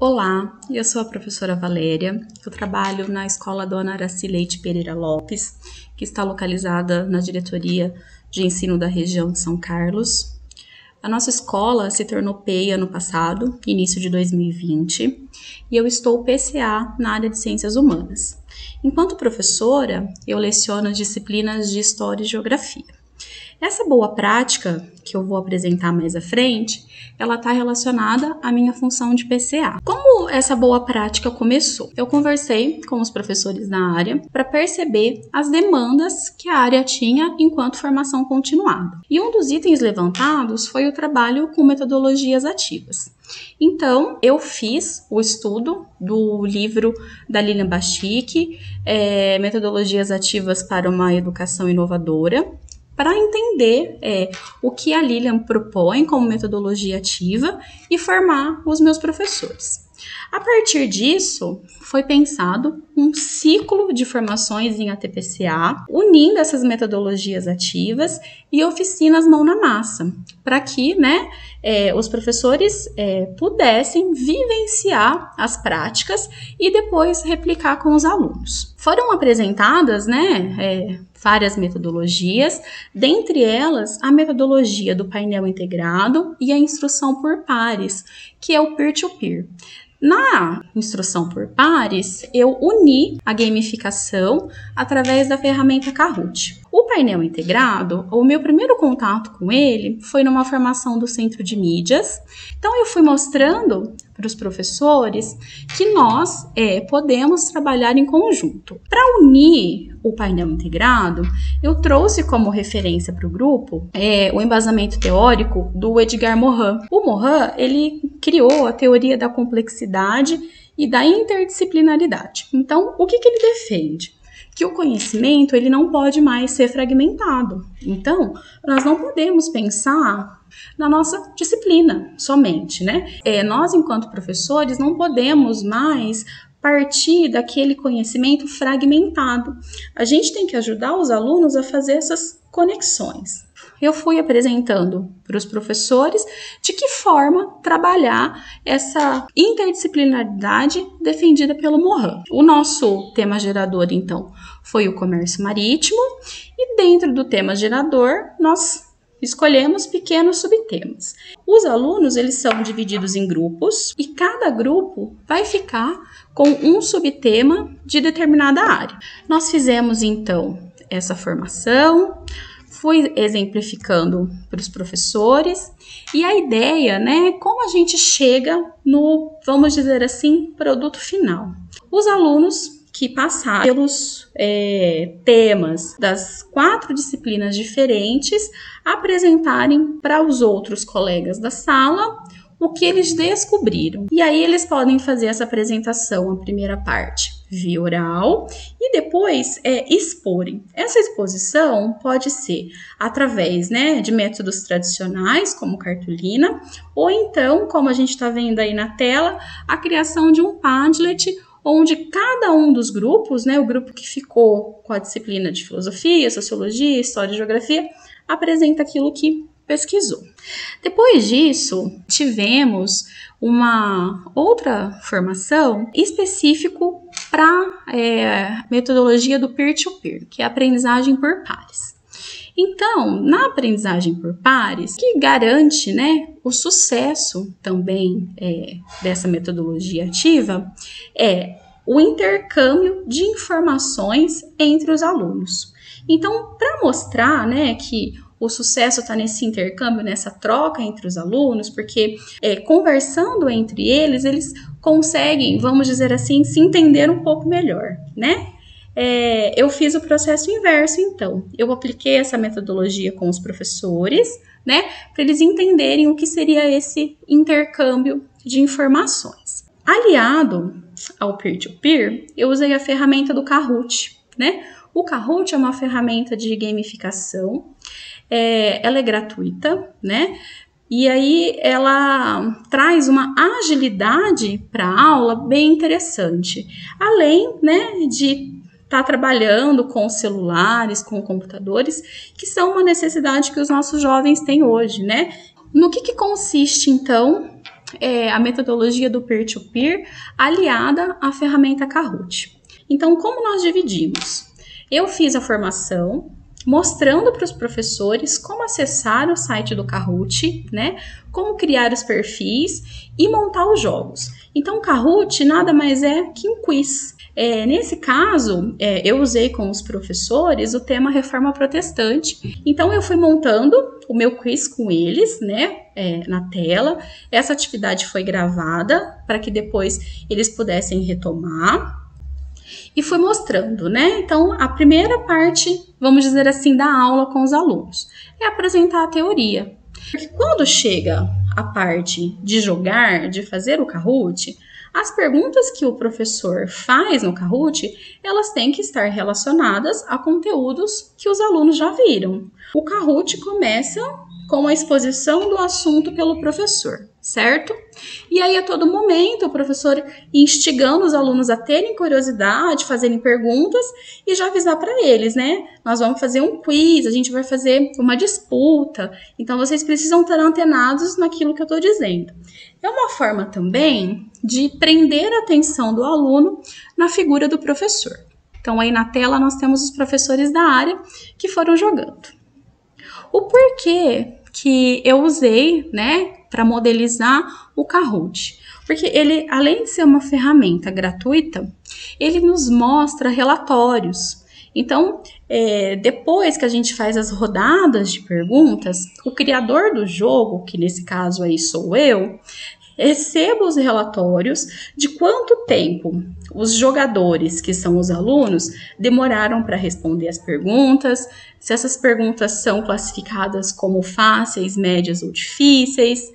Olá, eu sou a professora Valéria, eu trabalho na Escola Dona Araci Leite Pereira Lopes, que está localizada na Diretoria de Ensino da região de São Carlos. A nossa escola se tornou PEI ano passado, início de 2020, e eu estou PCA na área de Ciências Humanas. Enquanto professora, eu leciono as disciplinas de História e Geografia. Essa boa prática, que eu vou apresentar mais à frente, ela está relacionada à minha função de PCA. Como essa boa prática começou? Eu conversei com os professores da área para perceber as demandas que a área tinha enquanto formação continuada. E um dos itens levantados foi o trabalho com metodologias ativas. Então, eu fiz o estudo do livro da Lilian Bastick, Metodologias Ativas para uma Educação Inovadora, para entender o que a Lilian propõe como metodologia ativa e formar os meus professores. A partir disso, foi pensado um ciclo de formações em ATPCA, unindo essas metodologias ativas e oficinas mão na massa, para que os professores pudessem vivenciar as práticas e depois replicar com os alunos. Foram apresentadas várias metodologias, dentre elas a metodologia do painel integrado e a instrução por pares, que é o peer-to-peer. Na instrução por pares, eu uni a gamificação através da ferramenta Kahoot. O painel integrado, o meu primeiro contato com ele foi numa formação do Centro de Mídias. Então, eu fui mostrando para os professores que nós podemos trabalhar em conjunto. Para unir o painel integrado, eu trouxe como referência para o grupo o embasamento teórico do Edgar Morin. O Morin, ele criou a teoria da complexidade e da interdisciplinaridade. Então, o que ele defende? Que o conhecimento ele não pode mais ser fragmentado. Então, nós não podemos pensar na nossa disciplina somente, nós, enquanto professores, não podemos mais partir daquele conhecimento fragmentado. A gente tem que ajudar os alunos a fazer essas conexões. Eu fui apresentando para os professores de que forma trabalhar essa interdisciplinaridade defendida pelo Morin. O nosso tema gerador, então, foi o comércio marítimo e dentro do tema gerador, nós escolhemos pequenos subtemas. Os alunos, eles são divididos em grupos e cada grupo vai ficar com um subtema de determinada área. Nós fizemos, então, essa formação, fui exemplificando para os professores e a ideia, como a gente chega no, vamos dizer assim, produto final. Os alunos que passaram pelos temas das 4 disciplinas diferentes apresentarem para os outros colegas da sala o que eles descobriram. E aí eles podem fazer essa apresentação, a primeira parte, via oral, e depois exporem. Essa exposição pode ser através de métodos tradicionais, como cartolina, ou então, como a gente está vendo aí na tela, a criação de um Padlet, onde cada um dos grupos, o grupo que ficou com a disciplina de filosofia, sociologia, história e geografia, apresenta aquilo que pesquisou. Depois disso, tivemos uma outra formação específico para metodologia do peer-to-peer, que é a aprendizagem por pares. Então, na aprendizagem por pares, que garante o sucesso também dessa metodologia ativa, é o intercâmbio de informações entre os alunos. Então, para mostrar que o sucesso está nesse intercâmbio, nessa troca entre os alunos, porque conversando entre eles, eles conseguem, vamos dizer assim, se entender um pouco melhor, eu fiz o processo inverso, então. Eu apliquei essa metodologia com os professores, para eles entenderem o que seria esse intercâmbio de informações. Aliado ao peer-to-peer, eu usei a ferramenta do Kahoot, O Kahoot é uma ferramenta de gamificação, ela é gratuita, E aí ela traz uma agilidade para a aula bem interessante, além de estar trabalhando com celulares, com computadores, que são uma necessidade que os nossos jovens têm hoje, No que consiste, então, a metodologia do peer-to-peer aliada à ferramenta Kahoot. Então, como nós dividimos? Eu fiz a formação mostrando para os professores como acessar o site do Kahoot, né? Como criar os perfis e montar os jogos. Então, o Kahoot nada mais é que um quiz. Nesse caso, eu usei com os professores o tema Reforma Protestante. Então, eu fui montando o meu quiz com eles, né, na tela. Essa atividade foi gravada para que depois eles pudessem retomar. E fui mostrando, né? Então, a primeira parte, vamos dizer assim, da aula com os alunos é apresentar a teoria. Porque quando chega a parte de jogar, de fazer o Kahoot, as perguntas que o professor faz no Kahoot, elas têm que estar relacionadas a conteúdos que os alunos já viram. O Kahoot começa com a exposição do assunto pelo professor, certo? E aí, a todo momento, o professor instigando os alunos a terem curiosidade, fazerem perguntas e já avisar para eles, né? Nós vamos fazer um quiz, a gente vai fazer uma disputa, então vocês precisam estar antenados naquilo que eu estou dizendo. É uma forma também de prender a atenção do aluno na figura do professor. Então, aí na tela nós temos os professores da área que foram jogando. O porquê que eu usei, né, para modelizar o Kahoot? Porque ele, além de ser uma ferramenta gratuita, ele nos mostra relatórios. Então, depois que a gente faz as rodadas de perguntas, o criador do jogo, que nesse caso aí sou eu, recebo os relatórios de quanto tempo os jogadores, que são os alunos, demoraram para responder as perguntas, se essas perguntas são classificadas como fáceis, médias ou difíceis,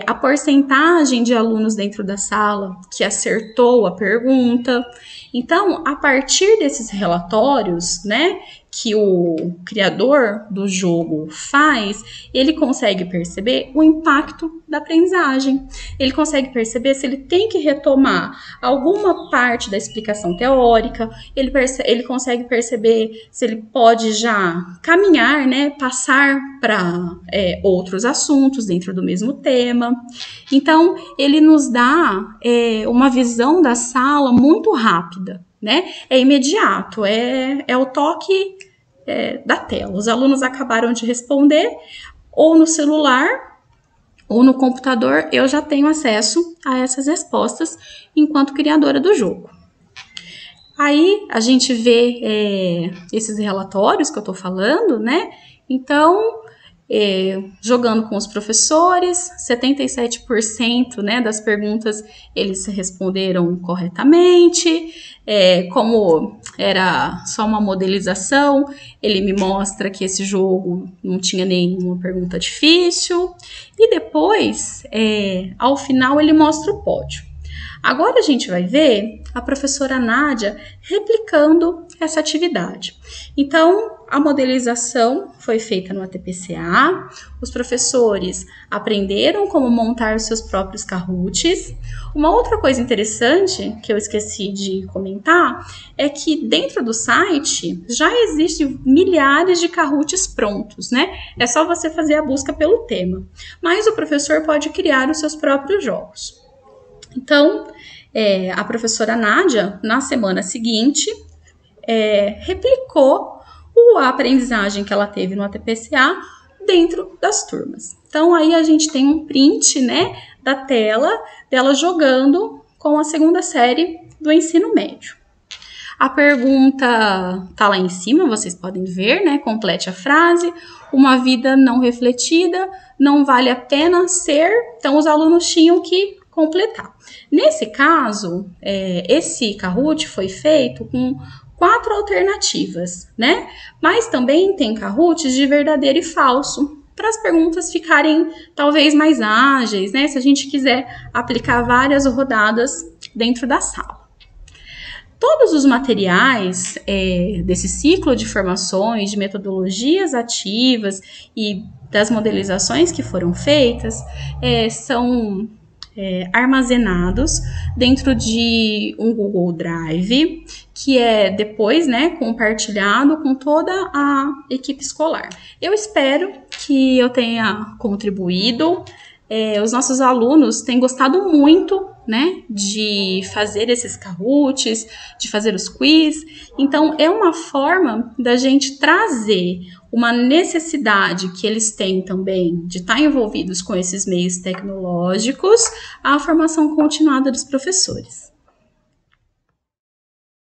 a porcentagem de alunos dentro da sala que acertou a pergunta. Então, a partir desses relatórios, né, que o criador do jogo faz, ele consegue perceber o impacto da aprendizagem. Ele consegue perceber se ele tem que retomar alguma parte da explicação teórica, ele consegue perceber se ele pode já caminhar, né, passar para outros assuntos dentro do mesmo tema. Então, ele nos dá uma visão da sala muito rápida, né? É imediato, é o toque da tela. Os alunos acabaram de responder, ou no celular, ou no computador, eu já tenho acesso a essas respostas enquanto criadora do jogo. Aí, a gente vê esses relatórios que eu tô falando, né? Então, jogando com os professores, 77%, né, das perguntas eles responderam corretamente. Como era só uma modelização, ele me mostra que esse jogo não tinha nenhuma pergunta difícil. E depois, ao final, ele mostra o pódio. Agora a gente vai ver a professora Nádia replicando essa atividade. Então, a modelização foi feita no ATPCA, os professores aprenderam como montar os seus próprios Kahoots. Uma outra coisa interessante que eu esqueci de comentar é que dentro do site já existem milhares de Kahoots prontos, né? É só você fazer a busca pelo tema. Mas o professor pode criar os seus próprios jogos. Então, a professora Nádia, na semana seguinte, replicou a aprendizagem que ela teve no ATPCA dentro das turmas. Então, aí a gente tem um print, né, da tela dela jogando com a segunda série do ensino médio. A pergunta tá lá em cima, vocês podem ver, né? Complete a frase. Uma vida não refletida não vale a pena ser. Então, os alunos tinham que completar. Nesse caso, esse Kahoot foi feito com 4 alternativas, né? Mas também tem Kahoots de verdadeiro e falso, para as perguntas ficarem talvez mais ágeis, né? Se a gente quiser aplicar várias rodadas dentro da sala. Todos os materiais desse ciclo de formações, de metodologias ativas e das modelizações que foram feitas, são armazenados dentro de um Google Drive, que é depois, né, compartilhado com toda a equipe escolar. Eu espero que eu tenha contribuído os nossos alunos têm gostado muito, né, de fazer esses Kahoots, de fazer os quiz. Então, é uma forma da gente trazer uma necessidade que eles têm também de estar envolvidos com esses meios tecnológicos à formação continuada dos professores.